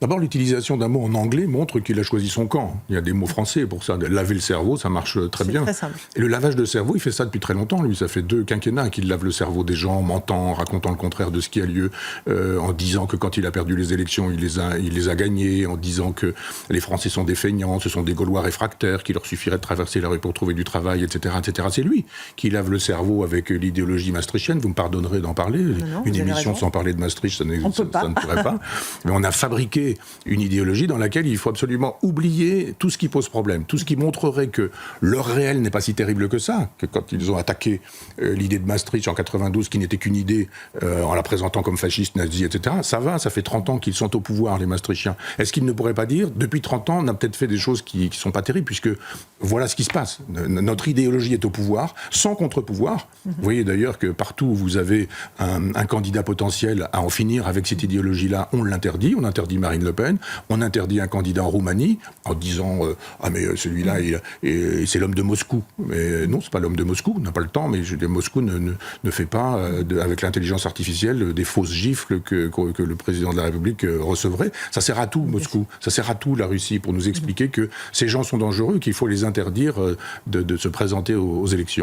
D'abord, l'utilisation d'un mot en anglais montre qu'il a choisi son camp. Il y a des mots français pour ça. Laver le cerveau, ça marche très bien. Très simple. Et le lavage de cerveau, il fait ça depuis très longtemps. Lui, ça fait 2 quinquennats qu'il lave le cerveau des gens, mentant, racontant le contraire de ce qui a lieu, en disant que quand il a perdu les élections, il les a gagnés, en disant que les Français sont des feignants, ce sont des Gaulois réfractaires, qu'il leur suffirait de traverser la rue pour trouver du travail, etc., etc. C'est lui qui lave le cerveau avec l'idéologie maastrichtienne. Vous me pardonnerez d'en parler. Non, une émission sans parler de Maastricht, ça ne pourrait pas. Mais on a fabriqué une idéologie dans laquelle il faut absolument oublier tout ce qui pose problème, tout ce qui montrerait que leur réel n'est pas si terrible que ça, que quand ils ont attaqué l'idée de Maastricht en 92, qui n'était qu'une idée en la présentant comme fasciste, nazi, etc., ça fait 30 ans qu'ils sont au pouvoir, les Maastrichtiens. Est-ce qu'ils ne pourraient pas dire, depuis 30 ans, on a peut-être fait des choses qui ne sont pas terribles, puisque voilà ce qui se passe. Notre idéologie est au pouvoir, sans contre-pouvoir. Vous voyez d'ailleurs que partout où vous avez un candidat potentiel à en finir avec cette idéologie-là, on l'interdit. On interdit Marine Le Pen, on interdit un candidat en Roumanie en disant ah mais celui-là c'est l'homme de Moscou. Mais non, c'est pas l'homme de Moscou, on n'a pas le temps, mais Moscou ne fait pas avec l'intelligence artificielle des fausses gifles que le président de la République recevrait. Ça sert à tout, Moscou. Ça sert à tout, la Russie, pour nous expliquer que ces gens sont dangereux, qu'il faut les interdire de se présenter aux élections.